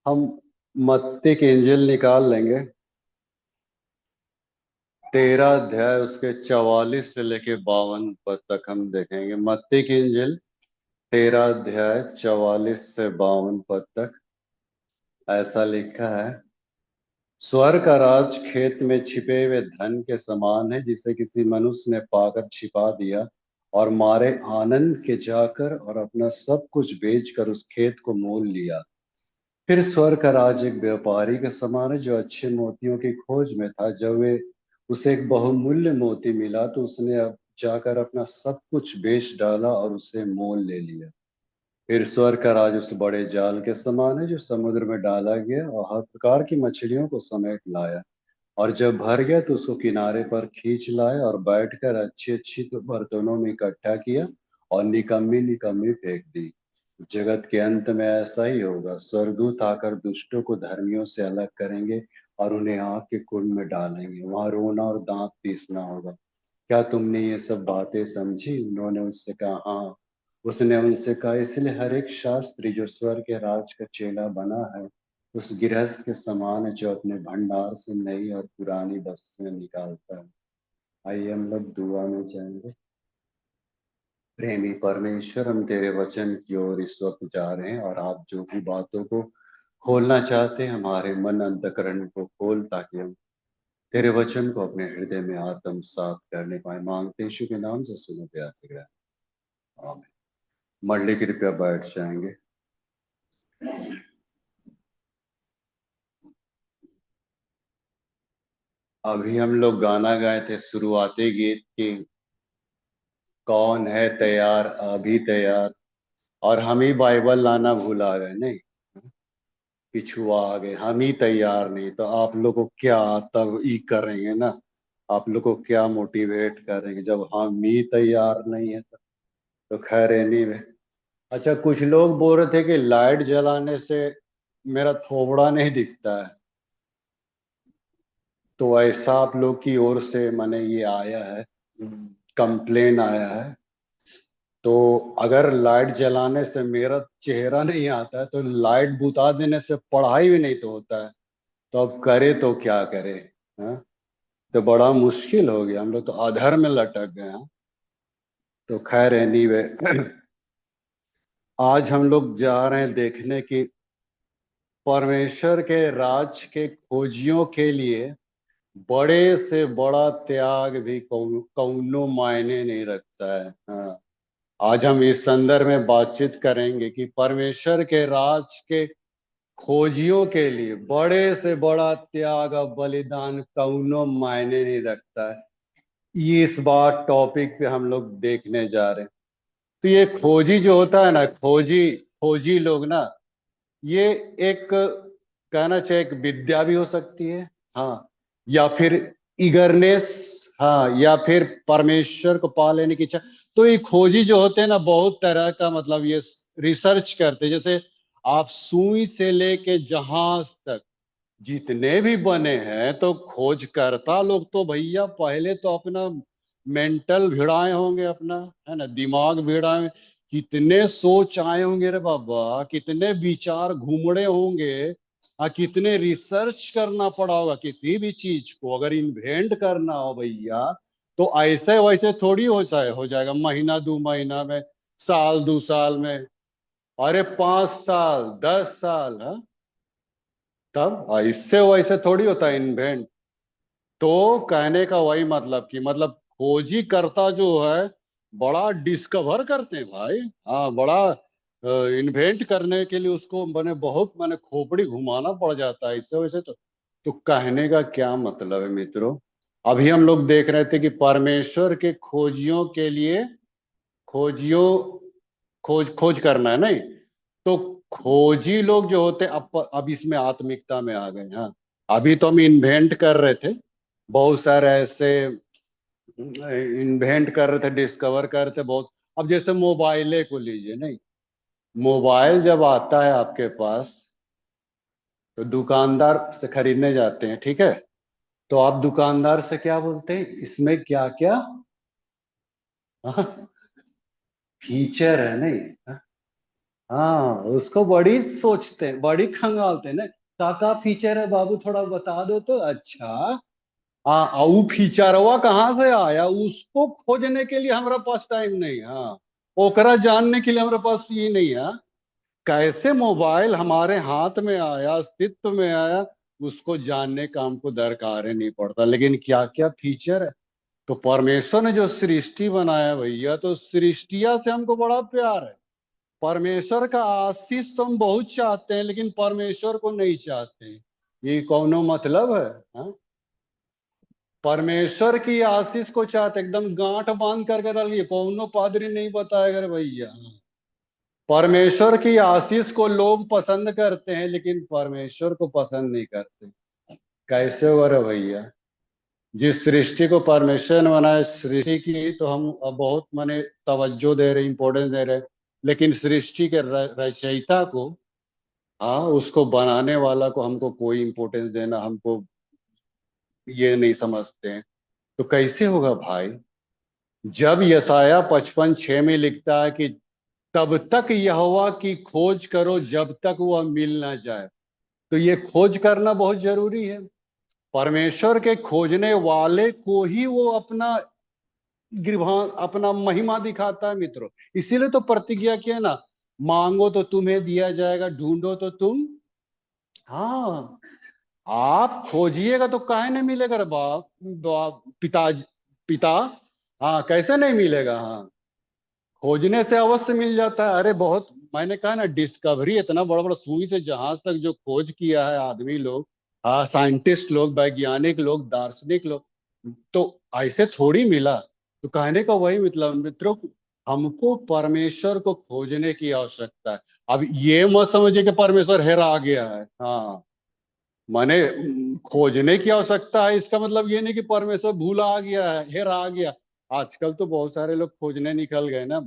हम मत्ती की इंजिल निकाल लेंगे। 13 अध्याय उसके 44 से लेके 52 पद तक हम देखेंगे। मत्ती की इंजिल 13 अध्याय 44 से 52 पद तक ऐसा लिखा है। स्वर्ग का राज खेत में छिपे हुए धन के समान है, जिसे किसी मनुष्य ने पाकर छिपा दिया और मारे आनंद के जाकर और अपना सब कुछ बेचकर उस खेत को मोल लिया। फिर स्वर्ग का राज एक व्यापारी के समान है, जो अच्छे मोतियों की खोज में था। जब वे उसे एक बहुमूल्य मोती मिला, तो उसने अब जाकर अपना सब कुछ बेच डाला और उसे मोल ले लिया। फिर स्वर्ग का राज उस बड़े जाल के समान है, जो समुद्र में डाला गया और हर प्रकार की मछलियों को समेट लाया। और जब भर गया तो उसको किनारे पर खींच लाए और बैठकर अच्छी अच्छी तो बर्तनों में इकट्ठा किया और निकम्मी निकम्मी फेंक दी। जगत के अंत में ऐसा ही होगा। स्वर्गदूत आकर दुष्टों को धर्मियों से अलग करेंगे और उन्हें आग के कुंड में डालेंगे। वहां रोना और दांत पीसना होगा। क्या तुमने ये सब बातें समझी? उन्होंने उससे कहा, हाँ। उसने उनसे कहा, इसलिए हर एक शास्त्री जो स्वर्ग के राज का चेला बना है उस गृहस्थ के समान है, जो अपने भंडार से नई और पुरानी वस्तुएं निकालता है। आइए हम लोग दुआ में जाएंगे। प्रेमी परमेश्वर, हम तेरे वचन की ओर इस वक्त जा रहे हैं और आप जो भी बातों को खोलना चाहते हैं, हमारे मन अंतकरण को खोल, ताकि हम तेरे वचन को अपने हृदय में आत्मसात करने पाए। मांगते यीशु के नाम से, सुनो प्यारे। आमीन। मंडली कृपया बैठ जाएंगे। अभी हम लोग गाना गाए थे शुरुआती गीत की, कौन है तैयार अभी तैयार। और हम ही बाइबल लाना भूला गए, नहीं? पिछुआ आ गए, हम ही तैयार नहीं, तो आप लोग को क्या तब ई करेंगे ना? आप लोग को क्या मोटिवेट करेंगे जब हम ही तैयार नहीं है? तो खैर एनीवे। अच्छा, कुछ लोग बोल रहे थे कि लाइट जलाने से मेरा थोबड़ा नहीं दिखता है। तो ऐसा आप लोग की ओर से माने ये आया है, कंप्लेन आया है। तो अगर लाइट जलाने से मेरा चेहरा नहीं आता है, तो लाइट बुता देने से पढ़ाई भी नहीं तो होता है। तो अब करे तो क्या करे? हाँ? तो बड़ा मुश्किल हो गया, हम लोग तो अधर में लटक गए हैं। तो खैर एनीवे, आज हम लोग जा रहे हैं देखने की परमेश्वर के राज के खोजियों के लिए बड़े से बड़ा त्याग भी कौनो मायने नहीं रखता है। हाँ। आज हम इस संदर्भ में बातचीत करेंगे कि परमेश्वर के राज के खोजियों के लिए बड़े से बड़ा त्याग और बलिदान कौनो मायने नहीं रखता है। ये इस बार टॉपिक पे हम लोग देखने जा रहे हैं। तो ये खोजी जो होता है ना, खोजी खोजी लोग ना, ये एक कहना चाहिए एक विद्या भी हो सकती है। हाँ। या फिर ईगरनेस। हाँ, या फिर परमेश्वर को पा लेने की इच्छा। तो ये खोजी जो होते हैं ना, बहुत तरह का मतलब ये रिसर्च करते हैं। जैसे आप सुई से लेके जहाज तक जितने भी बने हैं, तो खोजकर्ता लोग तो भैया पहले तो अपना मेंटल भिड़ाए होंगे, अपना है ना दिमाग भिड़ाए। कितने सोच आए होंगे रे बाबा, कितने विचार घूमड़े होंगे। कितने रिसर्च करना पड़ा होगा किसी भी चीज को अगर इन्वेंट करना हो भैया। तो ऐसे वैसे थोड़ी हो जाएगा महीना 2 महीना में, साल 2 साल में। अरे 5 साल 10 साल, हाँ। तब इससे वैसे थोड़ी होता है इन्वेंट। तो कहने का वही मतलब कि मतलब खोजी करता जो है, बड़ा डिस्कवर करते हैं भाई। हाँ, बड़ा इन्वेंट करने के लिए उसको मैंने बहुत मैंने खोपड़ी घुमाना पड़ जाता है इससे वैसे तो कहने का क्या मतलब है मित्रों? अभी हम लोग देख रहे थे कि परमेश्वर के खोजियों के लिए खोजियों खोज खोज करना है, नहीं? तो खोजी लोग जो होते अब इसमें आत्मिकता में आ गए। हाँ। अभी तो हम इन्वेंट कर रहे थे, बहुत सारे ऐसे इन्वेंट कर रहे थे, डिस्कवर कर रहे थे बहुत। अब जैसे मोबाइले को लीजिए, नहीं? मोबाइल जब आता है आपके पास, तो दुकानदार से खरीदने जाते हैं, ठीक है? तो आप दुकानदार से क्या बोलते हैं, इसमें क्या क्या फीचर है, नहीं? हाँ? हाँ, उसको बड़ी सोचते हैं, बड़ी खंगालते हैं ना। काका फीचर है बाबू, थोड़ा बता दो तो। अच्छा, हाँ, वो फीचरवा कहाँ से आया, उसको खोजने के लिए हमारे पास टाइम नहीं। हाँ, ओकरा जानने के लिए हमारे पास ये नहीं है। कैसे मोबाइल हमारे हाथ में आया, अस्तित्व में आया, उसको जानने का हमको दरकार ही नहीं पड़ता। लेकिन क्या क्या फीचर है। तो परमेश्वर ने जो सृष्टि बनाया भैया, तो सृष्टिया से हमको बड़ा प्यार है। परमेश्वर का आशीष तो हम बहुत चाहते हैं, लेकिन परमेश्वर को नहीं चाहते हैं। ये कौनो मतलब है? हाँ? परमेश्वर की आशीष को चाहते, एकदम गांठ बांध करके रखिए, कौनो पादरी नहीं बताएगा रे भैया। परमेश्वर की आशीष को लोग पसंद करते हैं, लेकिन परमेश्वर को पसंद नहीं करते। कैसे हो रे भैया? जिस सृष्टि को परमेश्वर ने बनाया, सृष्टि की तो हम अब बहुत माने तवज्जो दे रहे, इंपॉर्टेंस दे रहे, लेकिन सृष्टि के रचयिता को, हाँ, उसको बनाने वाला को हमको कोई इंपॉर्टेंस देना, हमको ये नहीं समझते हैं। तो कैसे होगा भाई? जब यसाया 55:6 में लिखता है कि तब तक यहोवा की खोज करो जब तक वह मिल ना जाए, तो ये खोज करना बहुत जरूरी है। परमेश्वर के खोजने वाले को ही वो अपना गिरभान, अपना महिमा दिखाता है मित्रों। इसीलिए तो प्रतिज्ञा किया ना, मांगो तो तुम्हें दिया जाएगा, ढूंढो तो तुम। हाँ, आप खोजिएगा तो काहे नहीं मिलेगा रे बाप, बाप पिता, पिता। हाँ, कैसे नहीं मिलेगा? हाँ, खोजने से अवश्य मिल जाता है। अरे बहुत, मैंने कहा ना, डिस्कवरी, इतना बड़ा बड़ा सुई से जहाज तक जो खोज किया है आदमी लोग, हाँ, साइंटिस्ट लोग, वैज्ञानिक लोग, दार्शनिक लोग, तो ऐसे थोड़ी मिला। तो कहने का वही मतलब मित्रों, हमको परमेश्वर को खोजने की आवश्यकता है। अब ये मत समझिए कि परमेश्वर हेरा गया है। हाँ, माने खोजने की आवश्यकता है, इसका मतलब ये नहीं कि परमेश्वर भूला आ गया है, हेरा आ गया। आजकल तो बहुत सारे लोग खोजने निकल गए ना,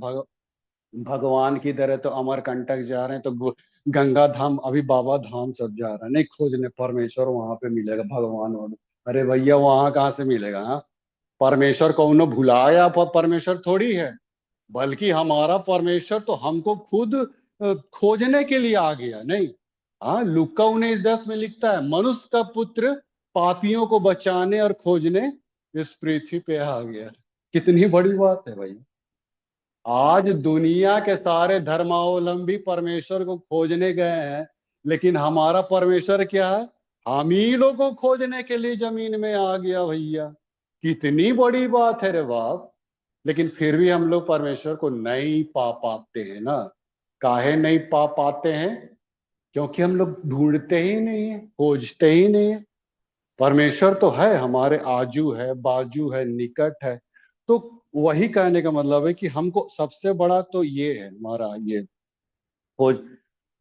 भगवान की तरह, तो अमरकंटक जा रहे हैं, तो गंगा धाम, अभी बाबा धाम सब जा रहे हैं, नहीं खोजने परमेश्वर वहां पे मिलेगा, भगवान वहां। अरे भैया, वहां कहाँ से मिलेगा? हाँ, परमेश्वर को उन्होंने भुलाया, परमेश्वर थोड़ी है। बल्कि हमारा परमेश्वर तो हमको खुद खोजने के लिए आ गया, नहीं? हाँ, लूका 19:10 में लिखता है, मनुष्य का पुत्र पापियों को बचाने और खोजने इस पृथ्वी पे आ गया। कितनी बड़ी बात है भाई। आज दुनिया के सारे धर्मावलंबी परमेश्वर को खोजने गए हैं, लेकिन हमारा परमेश्वर क्या है? हम ही लोग को खोजने के लिए जमीन में आ गया भैया। कितनी बड़ी बात है रे बाप। लेकिन फिर भी हम लोग परमेश्वर को नहीं पा पाते हैं ना। काहे नहीं पा पाते हैं? क्योंकि हम लोग ढूंढते ही नहीं है, खोजते ही नहीं है। परमेश्वर तो है, हमारे आजू है, बाजू है, निकट है। तो वही कहने का मतलब है कि हमको सबसे बड़ा तो ये है, हमारा ये खोज,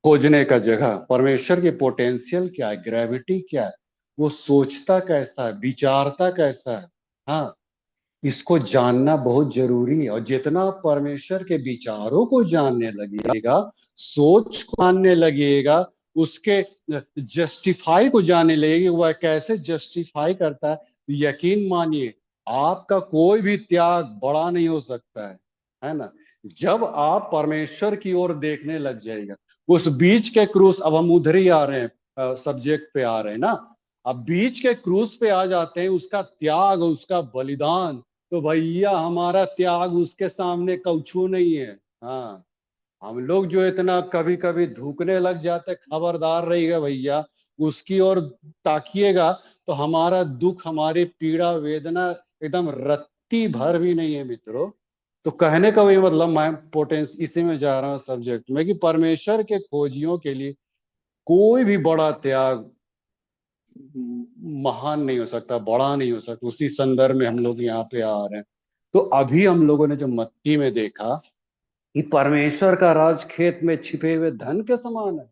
खोजने का जगह, परमेश्वर की पोटेंशियल क्या है, ग्रेविटी क्या है, वो सोचता कैसा है, विचारता कैसा है। हाँ, इसको जानना बहुत जरूरी है। और जितना आप परमेश्वर के विचारों को जानने लगेगा, सोच को जानने लगेगा, उसके जस्टिफाई को जानने लगेगी, वह कैसे जस्टिफाई करता है, तो यकीन मानिए, आपका कोई भी त्याग बड़ा नहीं हो सकता है ना? जब आप परमेश्वर की ओर देखने लग जाएगा, उस बीच के क्रूस, अब हम उधर ही आ रहे हैं, सब्जेक्ट पे आ रहे हैं ना। अब बीच के क्रूस पे आ जाते हैं, उसका त्याग, उसका बलिदान, तो भैया हमारा त्याग उसके सामने कौछू नहीं है। हाँ, हम लोग जो इतना कभी कभी धूकने लग जाते, खबरदार रहिएगा भैया, उसकी ओर ताकिएगा तो हमारा दुख, हमारी पीड़ा, वेदना एकदम रत्ती भर भी नहीं है मित्रों। तो कहने का वही मतलब, मैं पोटेंस इसी में जा रहा हूँ सब्जेक्ट में, कि परमेश्वर के खोजियों के लिए कोई भी बड़ा त्याग महान नहीं हो सकता, बड़ा नहीं हो सकता। उसी संदर्भ में हम लोग यहाँ पे आ रहे हैं। तो अभी हम लोगों ने जो मत्ती में देखा कि परमेश्वर का राज खेत में छिपे हुए धन के समान है,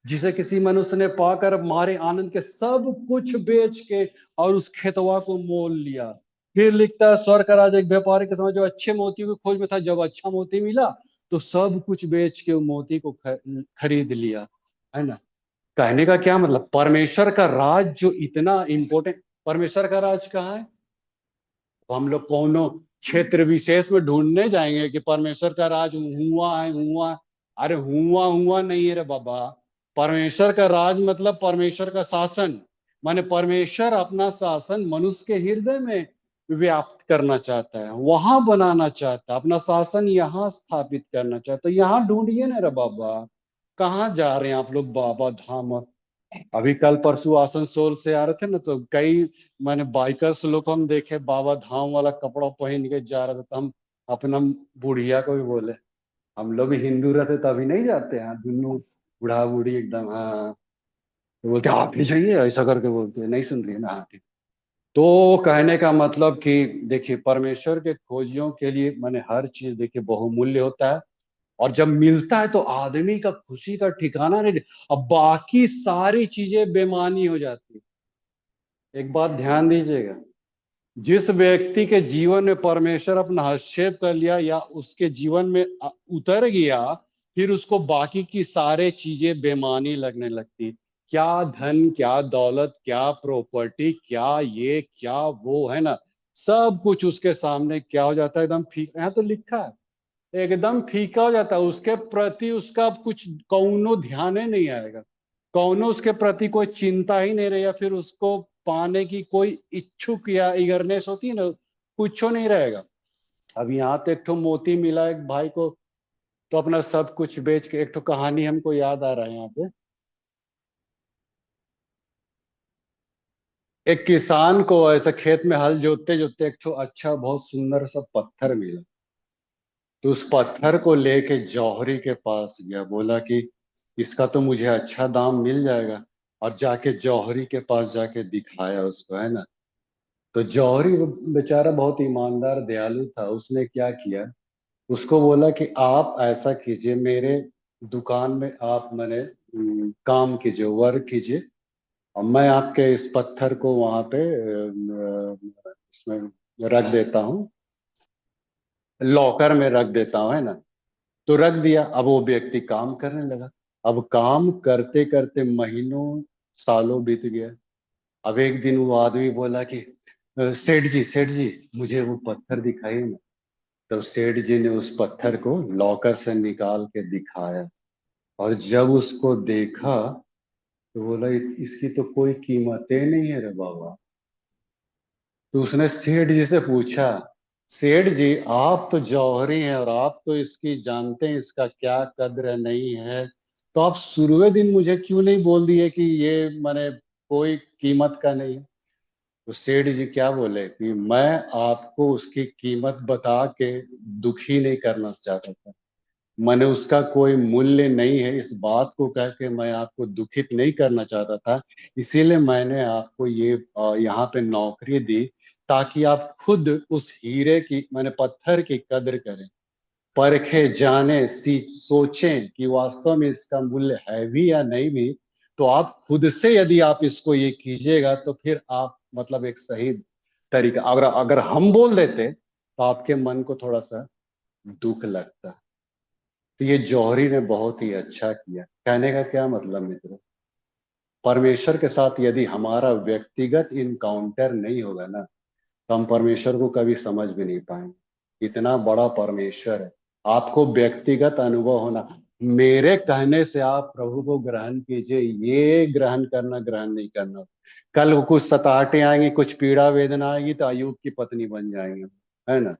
जिसे किसी मनुष्य ने पाकर मारे आनंद के सब कुछ बेच के और उस खेतवा को मोल लिया। फिर लिखता है, स्वर्ग का राज एक व्यापारी के समय जो अच्छे मोती की खोज में था, जब अच्छा मोती मिला तो सब कुछ बेच के वो मोती को खरीद लिया, है ना? कहने का क्या मतलब, परमेश्वर का राज जो इतना इंपॉर्टेंट, परमेश्वर का राज कहाँ है? तो हम लोग कोनो क्षेत्र विशेष में ढूंढने जाएंगे कि परमेश्वर का राज हुआ है, हुआ है? अरे हुआ हुआ नहीं है रे बाबा। परमेश्वर का राज मतलब परमेश्वर का शासन। माने परमेश्वर अपना शासन मनुष्य के हृदय में व्याप्त करना चाहता है, वहां बनाना चाहता है, अपना शासन यहाँ स्थापित करना चाहता है। यहाँ ढूंढिए ना रे बाबा, कहाँ जा रहे हैं आप लोग बाबा धाम। अभी कल परसों आसनसोल से आ रहे थे ना, तो कई मैंने बाइकर्स लोग को हम देखे बाबा धाम वाला कपड़ा पहन के जा रहे थे, तो हम अपना बुढ़िया को भी बोले, हम लोग भी हिंदू रहते तभी नहीं जाते हैं दोनों बूढ़ा बूढ़ी एकदम। हाँ, तो बोलते आप भी जाइए, ऐसा करके बोलते हैं, नहीं सुन रही है ना। हाँ ठीक। तो कहने का मतलब कि देखिए, परमेश्वर के खोजियों के लिए मैंने हर चीज देखिए बहुमूल्य होता है। और जब मिलता है तो आदमी का खुशी का ठिकाना नहीं। अब बाकी सारी चीजें बेमानी हो जाती है। एक बात ध्यान दीजिएगा, जिस व्यक्ति के जीवन में परमेश्वर अपना हस्तक्षेप कर लिया या उसके जीवन में उतर गया, फिर उसको बाकी की सारे चीजें बेमानी लगने लगती। क्या धन, क्या दौलत, क्या प्रॉपर्टी, क्या ये क्या वो, है ना, सब कुछ उसके सामने क्या हो जाता है, एकदम फीका। यहाँ तो लिखा है एकदम फीका हो जाता है। उसके प्रति उसका कुछ कौनो ध्यान ही नहीं आएगा, कौनो उसके प्रति कोई चिंता ही नहीं रही, या फिर उसको पाने की कोई इच्छुक या ईगरनेस होती है ना, कुछ नहीं रहेगा। अब यहाँ तो एक ठो मोती मिला एक भाई को, तो अपना सब कुछ बेच के, एक ठो कहानी हमको याद आ रहा है यहाँ पे। एक किसान को ऐसा खेत में हल जोतते जोतते एक ठो अच्छा बहुत सुंदर सा पत्थर मिला। तो उस पत्थर को लेके जौहरी के पास गया, बोला कि इसका तो मुझे अच्छा दाम मिल जाएगा। और जाके जौहरी के पास जाके दिखाया उसको, है ना। तो जौहरी वो बेचारा बहुत ईमानदार दयालु था, उसने क्या किया, उसको बोला कि आप ऐसा कीजिए, मेरे दुकान में आप मैंने काम कीजिए, वर्क कीजिए, और मैं आपके इस पत्थर को वहां पे इसमें रख देता हूँ, लॉकर में रख देता हूँ, है ना। तो रख दिया। अब वो व्यक्ति काम करने लगा। अब काम करते करते महीनों सालों बीत गया। अब एक दिन वो आदमी बोला कि सेठ जी, सेठ जी, मुझे वो पत्थर दिखाइए ना। तो सेठ जी ने उस पत्थर को लॉकर से निकाल के दिखाया। और जब उसको देखा तो बोला, इसकी तो कोई कीमत ही नहीं है रे बाबा। तो उसने सेठ जी से पूछा, सेठ जी आप तो जौहरी हैं और आप तो इसकी जानते हैं इसका क्या कद्र नहीं है, तो आप शुरुए दिन मुझे क्यों नहीं बोल दिए कि ये मैंने कोई कीमत का नहीं है। तो सेठ जी क्या बोले कि मैं आपको उसकी कीमत बता के दुखी नहीं करना चाहता था, मैंने उसका कोई मूल्य नहीं है इस बात को कह के मैं आपको दुखित नहीं करना चाहता था। इसीलिए मैंने आपको ये यहाँ पे नौकरी दी, ताकि आप खुद उस हीरे की मैंने पत्थर की कद्र करें, परखे जाने सी सोचें कि वास्तव में इसका मूल्य है भी या नहीं भी। तो आप खुद से यदि आप इसको ये कीजिएगा तो फिर आप मतलब एक सही तरीका, अगर अगर हम बोल देते तो आपके मन को थोड़ा सा दुख लगता। तो ये जौहरी ने बहुत ही अच्छा किया। कहने का क्या मतलब मित्रों, परमेश्वर के साथ यदि हमारा व्यक्तिगत इनकाउंटर नहीं होगा ना, तो हम परमेश्वर को कभी समझ भी नहीं पाएंगे। इतना बड़ा परमेश्वर है, आपको व्यक्तिगत अनुभव होना। मेरे कहने से आप प्रभु को ग्रहण कीजिए, ये ग्रहण करना ग्रहण नहीं करना। कल को कुछ सताहटें आएंगी, कुछ पीड़ा वेदना आएगी, तो अय्यूब की पत्नी बन जाएंगे, है ना।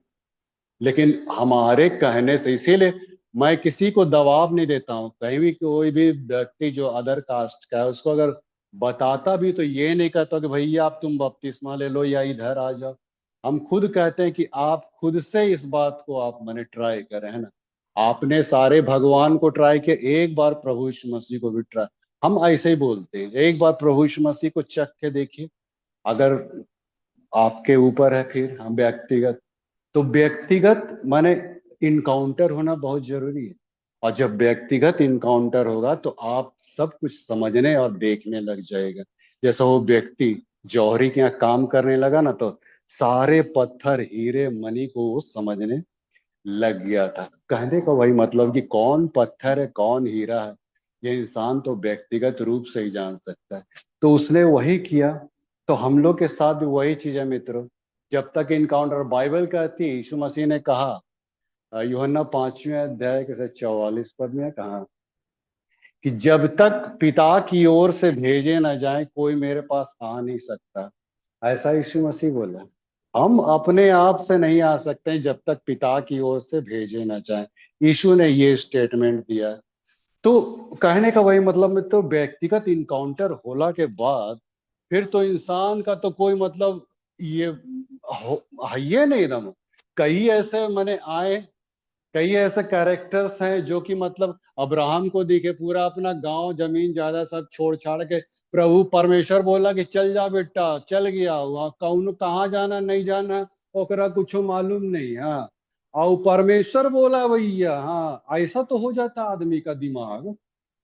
लेकिन हमारे कहने से, इसीलिए मैं किसी को दबाव नहीं देता हूँ। कहीं भी कोई भी व्यक्ति जो अदर कास्ट का है, उसको अगर बताता भी तो ये नहीं कहता कि भैया आप तुम बपतिस्मा ले लो या इधर आ जाओ। हम खुद कहते हैं कि आप खुद से इस बात को आप मैंने ट्राई करें, है ना। आपने सारे भगवान को ट्राई किया, एक बार प्रभु यीशु मसीह को भी ट्राई। हम ऐसे ही बोलते हैं, एक बार प्रभु यीशु मसीह को चख के देखिए। अगर आपके ऊपर है, फिर हम व्यक्तिगत, तो व्यक्तिगत माने इनकाउंटर होना बहुत जरूरी है। और जब व्यक्तिगत इनकाउंटर होगा तो आप सब कुछ समझने और देखने लग जाएगा। जैसा वो व्यक्ति जौहरी के यहाँ काम करने लगा ना, तो सारे पत्थर हीरे मणि को वो समझने लग गया था। कहने का वही मतलब कि कौन पत्थर है कौन हीरा है, ये इंसान तो व्यक्तिगत रूप से ही जान सकता है। तो उसने वही किया। तो हम लोग के साथ भी वही चीज है मित्रों। जब तक इनकाउंटर, बाइबल कहती है, यीशु मसीह ने कहा यूहन्ना 5वें अध्याय के 44 पद में कहा कि जब तक पिता की ओर से भेजे न जाए कोई मेरे पास आ नहीं सकता। ऐसा यीशु मसीह बोला। हम अपने आप से नहीं आ सकते जब तक पिता की ओर से भेजे न जाए। यीशु ने ये स्टेटमेंट दिया। तो कहने का वही मतलब में, तो व्यक्तिगत इनकाउंटर होला के बाद फिर तो इंसान का तो कोई मतलब ये है ये नहीं एकदम। कई ऐसे मैंने आए, कई ऐसे कैरेक्टर्स हैं जो कि मतलब अब्राहम को दिखे पूरा अपना गांव जमीन जायदाद सब छोड़ छाड़ के, प्रभु परमेश्वर बोला कि चल जा बेटा, चल गया वहां कौन कहाँ जाना नहीं जाना ओकरा कुछ मालूम नहीं। हाँ, और परमेश्वर बोला भैया, हाँ ऐसा तो हो जाता आदमी का दिमाग।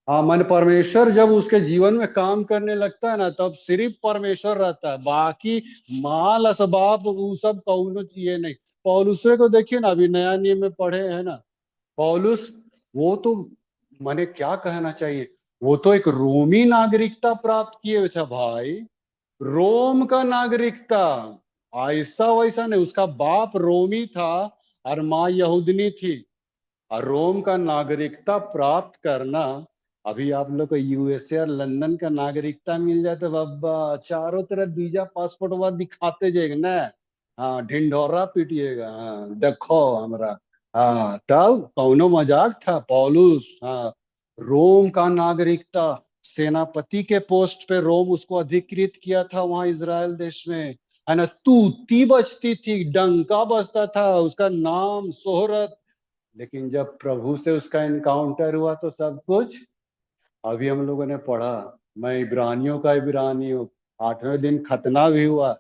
हाँ मन परमेश्वर जब उसके जीवन में काम करने लगता है ना, तब सिर्फ परमेश्वर रहता है, बाकी माल असबाब वो सब कौनो ये नहीं। पौलुसे को देखिए ना, अभी नया नियम में पढ़े हैं ना, पौलुस वो तो माने क्या कहना चाहिए, वो तो एक रोमी नागरिकता प्राप्त किए हुए था भाई। रोम का नागरिकता, ऐसा वैसा नहीं, उसका बाप रोमी था और माँ यहूदनी थी। और रोम का नागरिकता प्राप्त करना, अभी आप लोग को यूएसए और लंदन का नागरिकता मिल जाए तो बाबा चारों तरफ वीजा पासपोर्ट बाद दिखाते जाएगा ना। हाँ ढिंढोरा पीटिएगा, हाँ देखो हमरा। हाँ तब कौनो मजाक था पौलुस। हाँ रोम का नागरिकता, सेनापति के पोस्ट पे रोम उसको अधिकृत किया था वहां इजराइल देश में, है ना। तूती बजती थी, डंका बजता था, उसका नाम शोहरत। लेकिन जब प्रभु से उसका इनकाउंटर हुआ तो सब कुछ, अभी हम लोगों ने पढ़ा, मैं इब्रानियों का इब्रानी हूँ, 8वें दिन खतना भी हुआ।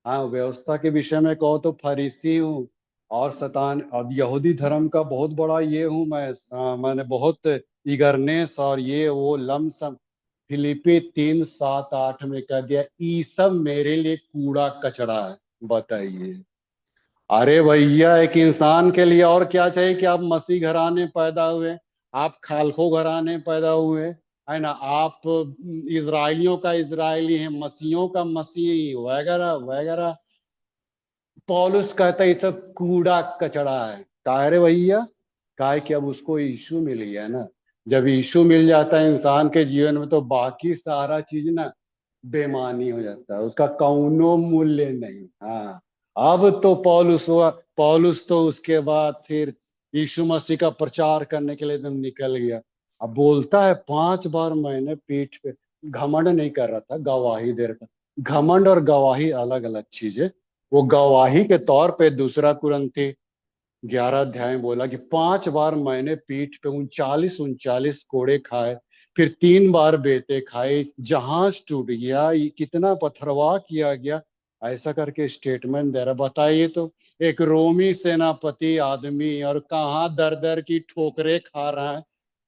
हाँ व्यवस्था के विषय में कहो तो फरीसी हूँ, और शतान और यहूदी धर्म का बहुत बड़ा ये हूँ मैं। मैंने बहुत इगरनेस और ये वो लमसम। फिलिपी 3:7-8 में कह दिया ई सब मेरे लिए कूड़ा कचरा है। बताइए, अरे भैया एक इंसान के लिए और क्या चाहिए कि आप मसीह घराने पैदा हुए, आप खालखो घराने पैदा हुए, है ना, आप इजराइलियों का इजरायली हैं, मसीहों का मसीही वगैरह वगैरह। पौलुस कहता है ये सब कूड़ा कचड़ा है। काहे रे भैया, काहे कि अब उसको यीशु मिल गया ना। जब यीशु मिल जाता है इंसान के जीवन में तो बाकी सारा चीज ना बेमानी हो जाता है, उसका कौनो मूल्य नहीं। हाँ अब तो पौलुस हुआ, पौलुस तो उसके बाद फिर यीशु मसीह का प्रचार करने के लिए एकदम निकल गया। अब बोलता है 5 बार मैंने पीठ पे, घमंड नहीं कर रहा था, गवाही दे रहा था। घमंड और गवाही अलग अलग चीजें। वो गवाही के तौर पे 2 कुरिन्थी 11 अध्याय में बोला कि 5 बार मैंने पीठ पे 39 कोड़े खाए, फिर 3 बार बेते खाए, जहाज टूट गया, ये कितना पथरवाह किया गया, ऐसा करके स्टेटमेंट दे रहा। बताइए तो, एक रोमी सेनापति आदमी और कहाँ दर दर की ठोकरें खा रहा है।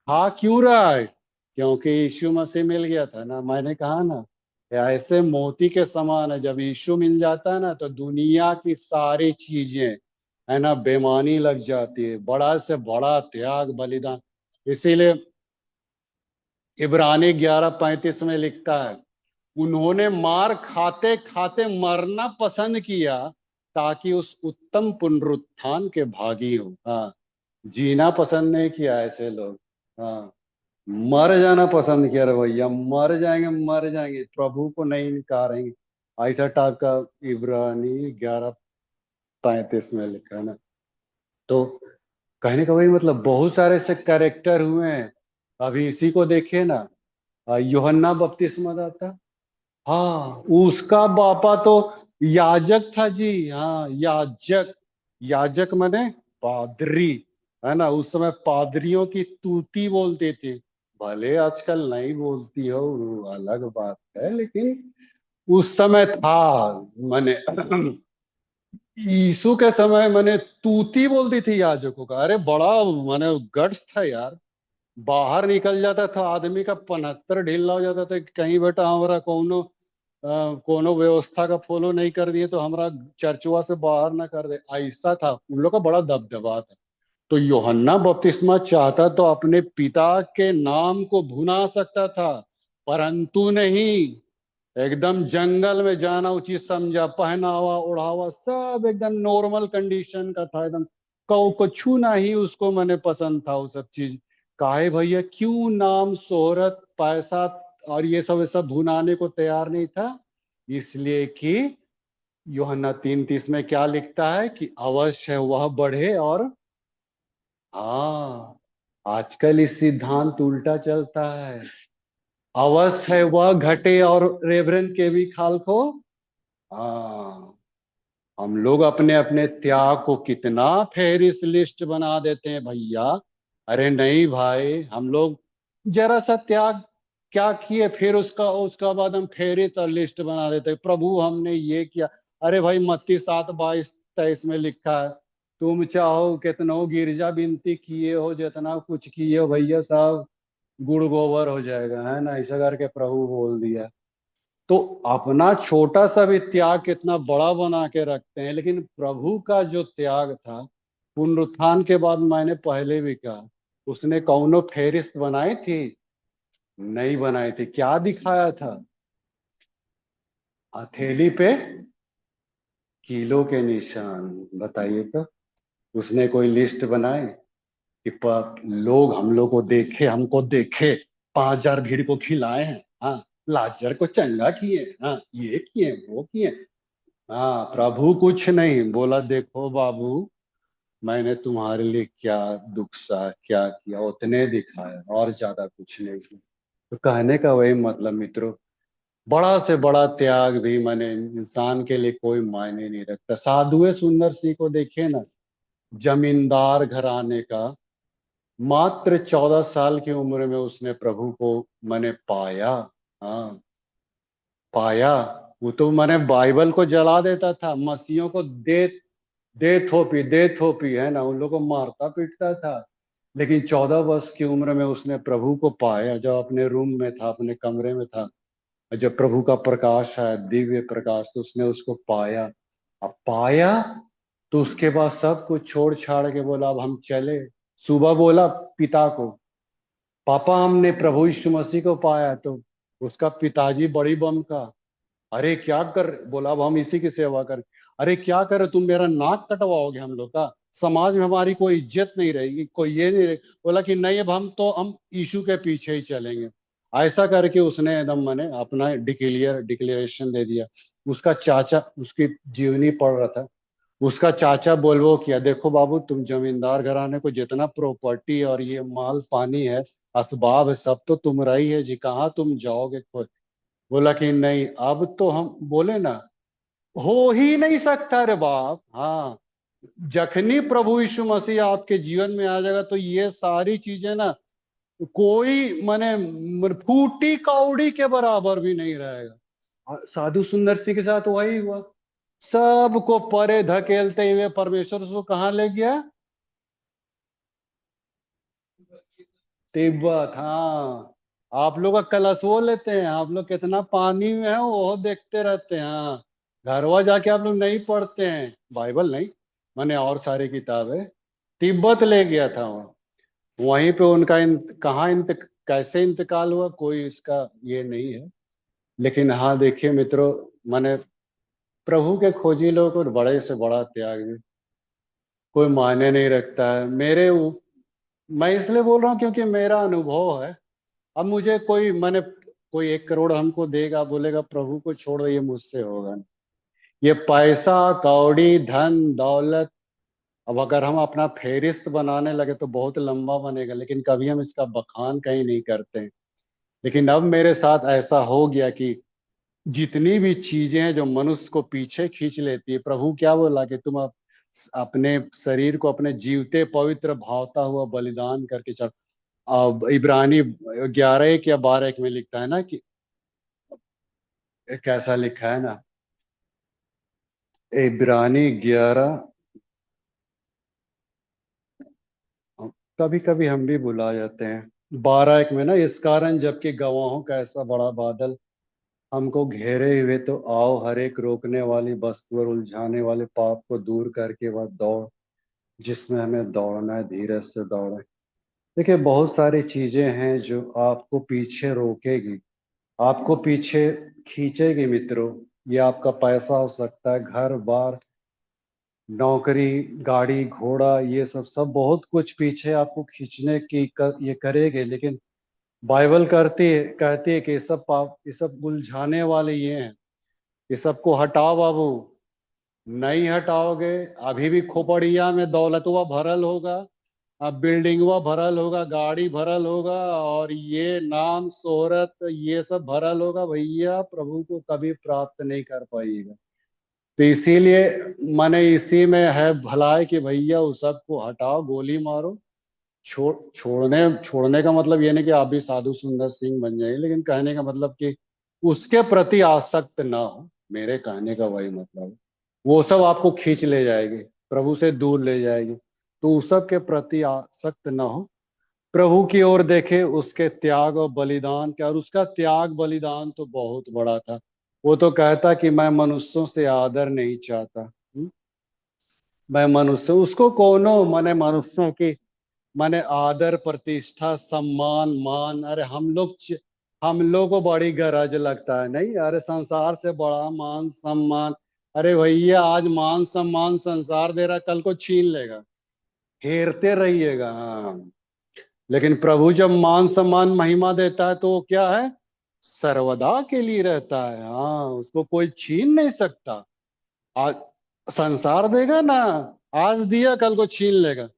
खा क्यों रहा है? क्योंकि यीशु मसीह मिल गया था ना। मैंने कहा ना, ऐसे मोती के समान है, जब यीशु मिल जाता है ना तो दुनिया की सारी चीजें, है ना, बेमानी लग जाती है। बड़ा से बड़ा त्याग बलिदान। इसीलिए इब्रानी 11:35 में लिखता है, उन्होंने मार खाते खाते मरना पसंद किया ताकि उस उत्तम पुनरुत्थान के भागी हो। हाँ जीना पसंद नहीं किया ऐसे लोग। हाँ मर जाना पसंद किया रे भैया, मर जाएंगे मर जाएंगे, प्रभु को नहीं नकारेंगे। ऐसा टाइप का इब्रानी 11:35 में लिखा है ना। तो कहने का वही मतलब, बहुत सारे ऐसे कैरेक्टर हुए हैं। अभी इसी को देखिए ना, यूहन्ना बपतिस्मा दाता। हाँ उसका बापा तो याजक था जी। हाँ याजक, याजक माने पादरी, है ना। उस समय पादरियों की तूती बोलते थे। भले आजकल नहीं बोलती हो वो अलग बात है, लेकिन उस समय था। माने यीशु के समय मैंने तूती बोलती थी याजकों का। अरे बड़ा माने गट्स था यार। बाहर निकल जाता था आदमी का 75 ढीला हो जाता था कि कहीं बेटा हमारा कोनो व्यवस्था का फॉलो नहीं कर दिए तो हमारा चर्चवा से बाहर ना कर दे। ऐसा था उन लोग का बड़ा दबदबा था। तो यूहन्ना बपतिस्मा चाहता तो अपने पिता के नाम को भुना सकता था, परंतु नहीं। एकदम जंगल में जाना उचित समझा, पहनावा ओढ़ावा सब एकदम नॉर्मल कंडीशन का था एकदम। कुछ ना ही उसको मैंने पसंद था वो सब चीज। काहे भैया, क्यों नाम शोहरत पैसा और ये सब भुनाने को तैयार नहीं था? इसलिए कि यूहन्ना 3:30 में क्या लिखता है कि अवश्य वह बढ़े और, हाँ, आजकल इस सिद्धांत उल्टा चलता है। अवश्य है वह घटे और रेवरेंड के भी खाल को, हाँ। हम लोग अपने अपने त्याग को कितना फेरिस लिस्ट बना देते हैं भैया। अरे नहीं भाई, हम लोग जरा सा त्याग क्या किए, फिर उसका उसका बाद हम फेरिस और लिस्ट बना देते हैं, प्रभु हमने ये किया। अरे भाई, मत्ती 7:22-23 में लिखा है, तुम चाहो कितनो गिरजा विनती किए हो, जितना कुछ किए हो भैया, सब गुड़ गोबर हो जाएगा, है ना, ऐसा करके प्रभु बोल दिया। तो अपना छोटा सा भी त्याग कितना बड़ा बना के रखते हैं, लेकिन प्रभु का जो त्याग था पुनरुत्थान के बाद, मैंने पहले भी कहा, उसने कौनो फेरिस्त बनाई थी? नहीं बनाई थी। क्या दिखाया था? हथेली पे कीलों के निशान। बताइए तो, उसने कोई लिस्ट बनाई कि लोग हम लोग को देखे, हमको देखे, 5,000 भीड़ को खिलाए हैं, हाँ, लाजर को चंगा किए, हाँ, ये किए वो किए। हाँ, प्रभु कुछ नहीं बोला, देखो बाबू, मैंने तुम्हारे लिए क्या दुख सहा, क्या किया, उतने दिखाया, और ज्यादा कुछ नहीं किया। तो कहने का वही मतलब मित्रों, बड़ा से बड़ा त्याग भी मैंने इंसान के लिए कोई मायने नहीं रखता। साधुए सुंदर सिंह को देखिए ना, जमींदार घराने का, मात्र 14 साल की उम्र में उसने प्रभु को मैंने पाया। हाँ, पाया। वो तो मैंने बाइबल को जला देता था, मसीहों को दे थोपी, है ना, उन लोगों को मारता पीटता था। लेकिन 14 वर्ष की उम्र में उसने प्रभु को पाया, जब अपने रूम में था, अपने कमरे में था, जब प्रभु का प्रकाश आया, दिव्य प्रकाश, तो उसने उसको पाया। अब पाया तो उसके बाद सब कुछ छोड़ छाड़ के बोला, अब हम चले। सुबह बोला पिता को, पापा हमने प्रभु यीशु मसीह को पाया। तो उसका पिताजी बड़ी बम का, अरे क्या कर, बोला अब हम इसी की सेवा करें। अरे क्या करे, तुम मेरा नाक कटवाओगे हम लोग का, समाज में हमारी कोई इज्जत नहीं रहेगी, कोई ये नहीं रहेगी। बोला कि नहीं, अब हम यीशु के पीछे ही चलेंगे। ऐसा करके उसने एकदम मैंने अपना डिक्लेरेशन दे दिया। उसका चाचा उसकी जीवनी पढ़ रहा था, उसका चाचा बोलवो किया, देखो बाबू, तुम जमींदार घराने को जितना प्रॉपर्टी और ये माल पानी है, असबाब है, सब तो तुम्हारा ही है जी, कहाँ तुम जाओगे? बोला कि नहीं, अब तो हम बोले ना, हो ही नहीं सकता रे बाप। हाँ, जखनी प्रभु यीशु मसीह आपके जीवन में आ जाएगा, तो ये सारी चीजें ना, कोई माने फूटी कौड़ी के बराबर भी नहीं रहेगा। साधु सुंदर सिंह के साथ वही हुआ, सबको परे धकेलते हुए परमेश्वर उसको कहाँ ले गया? तिब्बत, हाँ। आप लोग का कलशवो लेते हैं, आप लोग कितना पानी में है वो देखते रहते हैं, हाँ। घरवा जाके आप लोग नहीं पढ़ते हैं बाइबल, नहीं माने और सारी किताबें। तिब्बत ले गया था वो, वहीं पे उनका कहाँ कैसे इंतकाल हुआ, कोई इसका ये नहीं है। लेकिन हाँ, देखिए मित्रों, माने प्रभु के खोजी लोग को बड़े से बड़ा त्याग भी कोई मायने नहीं रखता है। मैं इसलिए बोल रहा हूँ क्योंकि मेरा अनुभव है। अब मुझे कोई मैंने कोई 1 करोड़ हमको देगा, बोलेगा प्रभु को छोड़ दो, ये मुझसे होगा नहीं। ये पैसा कौड़ी धन दौलत, अब अगर हम अपना फेरिस्त बनाने लगे तो बहुत लंबा बनेगा, लेकिन कभी हम इसका बखान कहीं नहीं करते हैं। लेकिन अब मेरे साथ ऐसा हो गया कि जितनी भी चीजें हैं जो मनुष्य को पीछे खींच लेती है, प्रभु क्या बोला कि तुम अपने शरीर को अपने जीवते पवित्र भावता हुआ बलिदान करके चढ़। अब इब्रानी 11:1 या 12:1 में लिखता है ना कि, कैसा लिखा है ना, इब्रानी 11, कभी कभी हम भी भुला जाते हैं, 12:1 में ना, इस कारण जबकि गवाहों का ऐसा बड़ा बादल हमको घेरे हुए, तो आओ हर एक रोकने वाली वस्तु और उलझाने वाले पाप को दूर करके वह दौड़ जिसमें हमें दौड़ना है, धीरज से दौड़े। देखिए, बहुत सारी चीजें हैं जो आपको पीछे रोकेगी, आपको पीछे खींचेगी मित्रों। ये आपका पैसा हो सकता है, घर बार, नौकरी, गाड़ी घोड़ा, ये सब सब बहुत कुछ पीछे आपको खींचने की ये करेंगे, लेकिन बाइबल कहती है कि ये सब पाप, ये सब उलझाने वाले ये हैं, ये सबको हटाओ बाबू। नहीं हटाओगे, अभी भी खोपड़िया में दौलतवा भरल होगा, अब बिल्डिंगवा भरल होगा, गाड़ी भरल होगा, और ये नाम शोहरत ये सब भरल होगा, भैया प्रभु को कभी प्राप्त नहीं कर पाइएगा। तो इसीलिए मैंने इसी में है भलाई कि भैया उस सबको हटाओ, गोली मारो। छोड़ने का मतलब ये नहीं कि आप भी साधु सुंदर सिंह बन जाएंगे, लेकिन कहने का मतलब कि उसके प्रति आसक्त ना हो, मेरे कहने का वही मतलब है। वो सब आपको खींच ले जाएगी, प्रभु से दूर ले जाएगी, तो उस सब के प्रति आसक्त ना हो। प्रभु की ओर देखे, उसके त्याग और बलिदान के, और उसका त्याग बलिदान तो बहुत बड़ा था। वो तो कहता कि मैं मनुष्यों से आदर नहीं चाहता। मैं मनुष्य, उसको कोनो माने मनुष्यों की माने आदर प्रतिष्ठा सम्मान मान, अरे हम लोग को बड़ी गरज लगता है, नहीं अरे संसार से बड़ा मान सम्मान। अरे भैया आज मान सम्मान संसार दे रहा, कल को छीन लेगा, हेरते रहिएगा। हाँ, लेकिन प्रभु जब मान सम्मान महिमा देता है तो वो क्या है, सर्वदा के लिए रहता है। हाँ, उसको कोई छीन नहीं सकता। आज संसार देगा ना, आज दिया कल को छीन लेगा।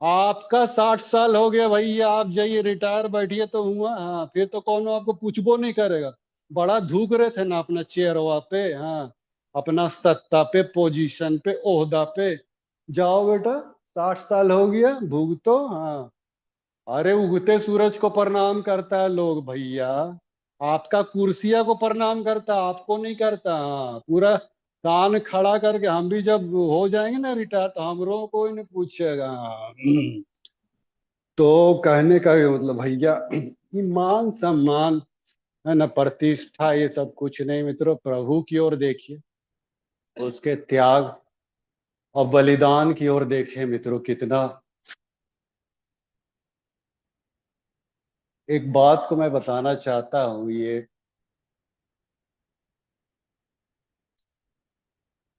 आपका 60 साल हो गया भैया, आप जाइए रिटायर बैठिए तो हुआ, हाँ फिर तो कौन आपको पूछबो नहीं करेगा। बड़ा धूक रहे थे ना अपना चेयरवा पे, हाँ अपना सत्ता पे, पोजीशन पे, ओहदा पे। जाओ बेटा, 60 साल हो गया, भुगतो। हाँ, अरे उगते सूरज को प्रणाम करता है लोग भैया, आपका कुर्सिया को प्रणाम करता है, आपको नहीं करता। हाँ, पूरा कान खड़ा करके, हम भी जब हो जाएंगे ना रिटायर तो हमरो कोई नहीं पूछेगा। हाँ। तो कहने का भी मतलब भैया कि मान सम्मान है ना, प्रतिष्ठा, ये सब कुछ नहीं मित्रों, प्रभु की ओर देखिए, उसके त्याग और बलिदान की ओर देखिए मित्रों। कितना, एक बात को मैं बताना चाहता हूँ, ये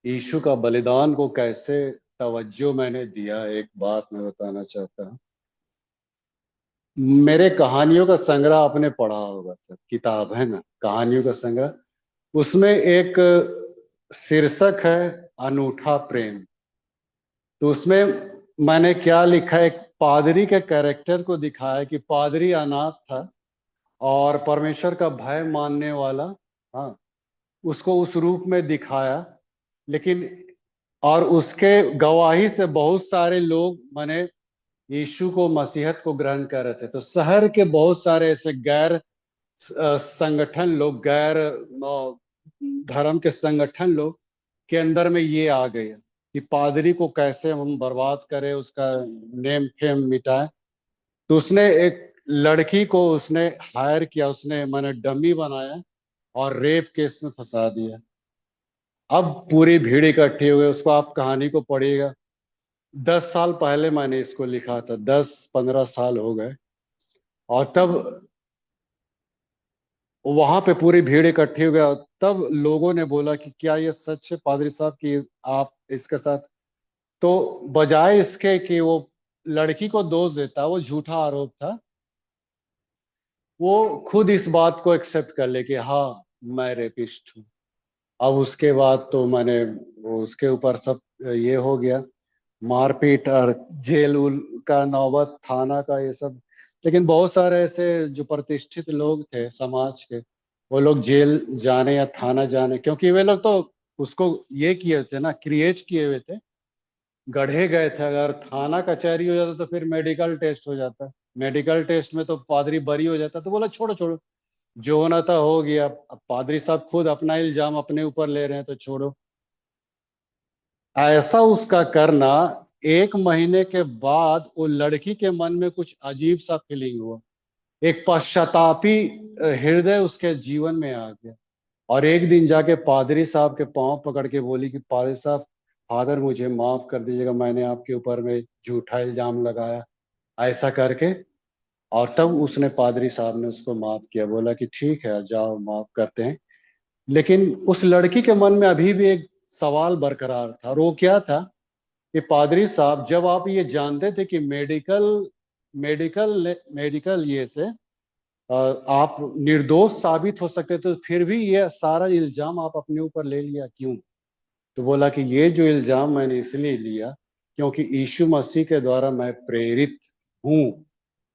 यीशु का बलिदान को कैसे तवज्जो मैंने दिया, एक बात मैं बताना चाहता हूँ। मेरे कहानियों का संग्रह आपने पढ़ा होगा सर, किताब है ना कहानियों का संग्रह, उसमें एक शीर्षक है अनूठा प्रेम। तो उसमें मैंने क्या लिखा है, एक पादरी के कैरेक्टर को दिखाया कि पादरी अनाथ था और परमेश्वर का भय मानने वाला। हाँ, उसको उस रूप में दिखाया, लेकिन और उसके गवाही से बहुत सारे लोग माने यीशु को मसीहत को ग्रहण कर रहे थे। तो शहर के बहुत सारे ऐसे गैर संगठन लोग, गैर धर्म के संगठन लोग के अंदर में ये आ गए कि पादरी को कैसे हम बर्बाद करें, उसका नेम फेम मिटाएं। तो उसने एक लड़की को उसने हायर किया, उसने मैंने डमी बनाया और रेप केस में फंसा दिया। अब पूरी भीड़ इकट्ठी हुई, उसको आप कहानी को पढ़िएगा। 10 साल पहले मैंने इसको लिखा था, 10-15 साल हो गए। और तब वहां पे पूरी भीड़ इकट्ठी हो गया, तब लोगों ने बोला कि क्या ये सच है पादरी साहब कि आप इसके साथ। तो बजाय इसके कि वो लड़की को दोष देता, वो झूठा आरोप था, वो खुद इस बात को एक्सेप्ट कर ले कि हाँ मैं रेपिस्ट हूँ। अब उसके बाद तो मैंने वो उसके ऊपर सब ये हो गया, मारपीट और जेल उल का नौबत, थाना का ये सब। लेकिन बहुत सारे ऐसे जो प्रतिष्ठित लोग थे समाज के, वो लोग जेल जाने या थाना जाने, क्योंकि वे लोग तो उसको ये किए थे ना, क्रिएट किए हुए थे, गढ़े गए थे। अगर थाना कचहरी हो जाता तो फिर मेडिकल टेस्ट हो जाता, मेडिकल टेस्ट में तो पादरी बरी हो जाता, तो बोला छोड़ो छोड़ो, जो होना था हो गया। अब पादरी साहब खुद अपना इल्जाम अपने ऊपर ले रहे हैं तो छोड़ो। ऐसा उसका करना, 1 महीने के बाद वो लड़की के मन में कुछ अजीब सा फीलिंग हुआ, एक पश्चातापी हृदय उसके जीवन में आ गया। और एक दिन जाके पादरी साहब के पांव पकड़ के बोली कि पादरी साहब, फादर मुझे माफ कर दीजिएगा, मैंने आपके ऊपर में झूठा इल्जाम लगाया, ऐसा करके। और तब उसने पादरी साहब ने उसको माफ किया, बोला कि ठीक है जाओ माफ करते हैं। लेकिन उस लड़की के मन में अभी भी एक सवाल बरकरार था, और वो क्या था कि पादरी साहब, जब आप ये जानते थे कि मेडिकल मेडिकल मेडिकल ये से आप निर्दोष साबित हो सकते थे, तो फिर भी ये सारा इल्जाम आप अपने ऊपर ले लिया क्यों? तो बोला कि ये जो इल्जाम मैंने इसलिए लिया क्योंकि यीशु मसीह के द्वारा मैं प्रेरित हूं,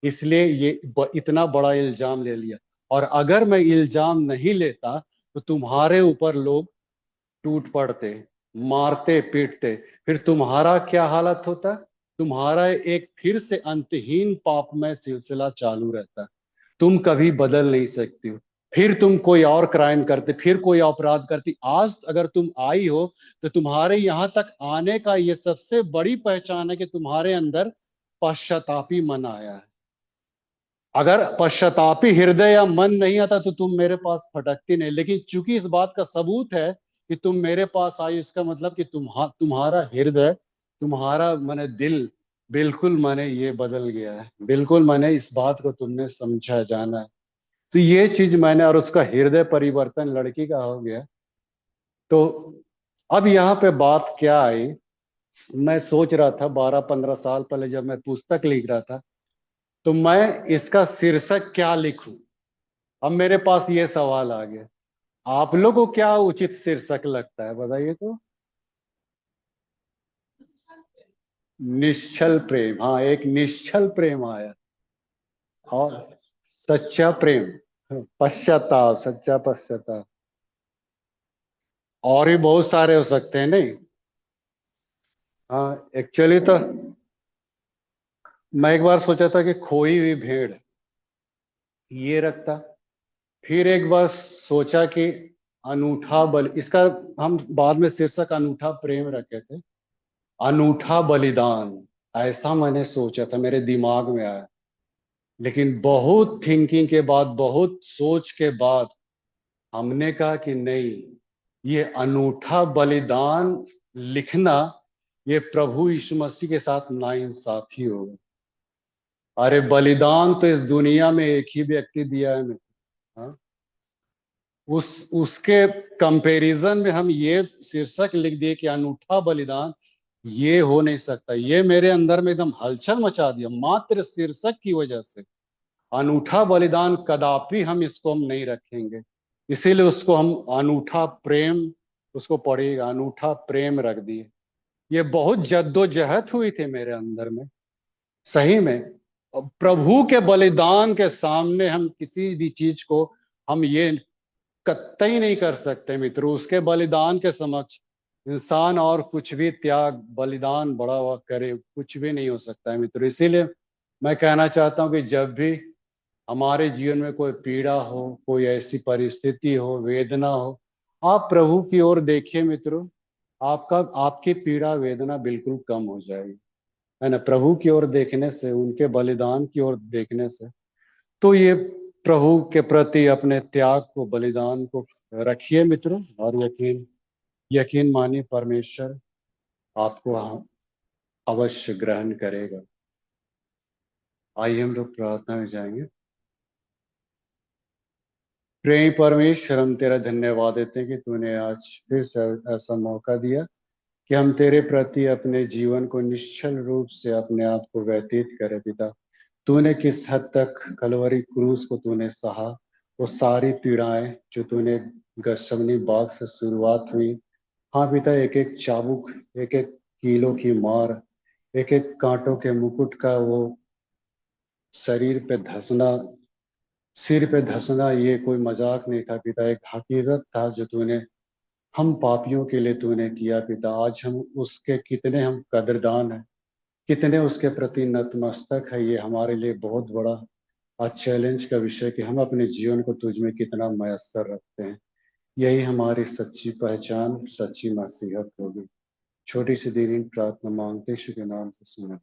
इसलिए ये इतना बड़ा इल्जाम ले लिया। और अगर मैं इल्जाम नहीं लेता तो तुम्हारे ऊपर लोग टूट पड़ते, मारते पीटते, फिर तुम्हारा क्या हालत होता? तुम्हारा एक फिर से अंतहीन पापमय सिलसिला चालू रहता। तुम कभी बदल नहीं सकती हो। फिर तुम कोई और क्राइम करते, फिर कोई अपराध करती। आज अगर तुम आई हो तो तुम्हारे यहां तक आने का ये सबसे बड़ी पहचान है कि तुम्हारे अंदर पश्चातापी मन आया है। अगर पश्चातापी हृदय या मन नहीं आता तो तुम मेरे पास फटकती नहीं। लेकिन चूंकि इस बात का सबूत है कि तुम मेरे पास आई, इसका मतलब कि तुम्हारा हृदय, तुम्हारा माने दिल बिल्कुल माने ये बदल गया है। बिल्कुल माने इस बात को तुमने समझा, जाना है। तो ये चीज मैंने, और उसका हृदय परिवर्तन लड़की का हो गया। तो अब यहाँ पे बात क्या आई, मैं सोच रहा था 12-15 साल पहले जब मैं पुस्तक लिख रहा था, तो मैं इसका शीर्षक क्या लिखूं। अब मेरे पास ये सवाल आ गया, आप लोगों को क्या उचित शीर्षक लगता है बताइए तो? निश्चल प्रेम, हाँ, एक निश्चल प्रेम आया। और सच्चा प्रेम, पश्चाताप, सच्चा पश्चाताप, और भी बहुत सारे हो सकते हैं नहीं? हाँ, एक्चुअली तो मैं एक बार सोचा था कि खोई हुई भेड़, ये रखता। फिर एक बार सोचा कि अनूठा बल, इसका हम बाद में शीर्षक अनूठा प्रेम रखे थे। अनूठा बलिदान, ऐसा मैंने सोचा था, मेरे दिमाग में आया। लेकिन बहुत थिंकिंग के बाद, बहुत सोच के बाद हमने कहा कि नहीं, ये अनूठा बलिदान लिखना, ये प्रभु यीशु मसीह के साथ नाइंसाफी होगा। अरे बलिदान तो इस दुनिया में एक ही व्यक्ति दिया है। हाँ? उसके कंपैरिजन में हम ये शीर्षक लिख दिए कि अनूठा बलिदान, ये हो नहीं सकता। ये मेरे अंदर में एकदम हलचल मचा दिया मात्र शीर्षक की वजह से। अनूठा बलिदान कदापि हम इसको हम नहीं रखेंगे, इसीलिए उसको हम अनूठा प्रेम, उसको पढ़िएगा, अनूठा प्रेम रख दिए। ये बहुत जद्दोजहद हुई थी मेरे अंदर में, सही में। प्रभु के बलिदान के सामने हम किसी भी चीज को हम ये कतई नहीं कर सकते मित्रों। उसके बलिदान के समक्ष इंसान और कुछ भी त्याग, बलिदान बड़ा हुआ करे, कुछ भी नहीं हो सकता है मित्रों। इसीलिए मैं कहना चाहता हूं कि जब भी हमारे जीवन में कोई पीड़ा हो, कोई ऐसी परिस्थिति हो, वेदना हो, आप प्रभु की ओर देखिए मित्रों। आपका आपकी पीड़ा वेदना बिल्कुल कम हो जाएगी, है ना? प्रभु की ओर देखने से, उनके बलिदान की ओर देखने से। तो ये प्रभु के प्रति अपने त्याग को, बलिदान को रखिए मित्रों, और यकीन यकीन मानिए, परमेश्वर आपको अवश्य ग्रहण करेगा। आइए हम लोग प्रार्थना में जाएंगे। प्रेम परमेश्वर, हम तेरा धन्यवाद देते हैं कि तूने आज फिर से ऐसा मौका दिया कि हम तेरे प्रति अपने जीवन को निश्चल रूप से अपने आप को व्यतीत करें पिता। तूने किस हद तक कलवरी क्रूस को तूने सहा, वो सारी पीड़ाएं जो तूने गशमनी बाग से शुरुआत हुई। हाँ पिता, एक एक चाबुक, एक एक कीलों की मार, एक एक कांटों के मुकुट का वो शरीर पे धंसना, सिर पे धंसना, ये कोई मजाक नहीं था पिता, एक हकीकत था जो तूने हम पापियों के लिए तूने किया पिता। आज हम उसके कितने हम कदरदान हैं, कितने उसके प्रति नतमस्तक है। ये हमारे लिए बहुत बड़ा आज चैलेंज का विषय कि हम अपने जीवन को तुझ में कितना मयस्सर रखते हैं। यही हमारी सच्ची पहचान, सच्ची मसीहत होगी। छोटी सी दीनी प्रार्थना मांगते यीशु के नाम से सुन।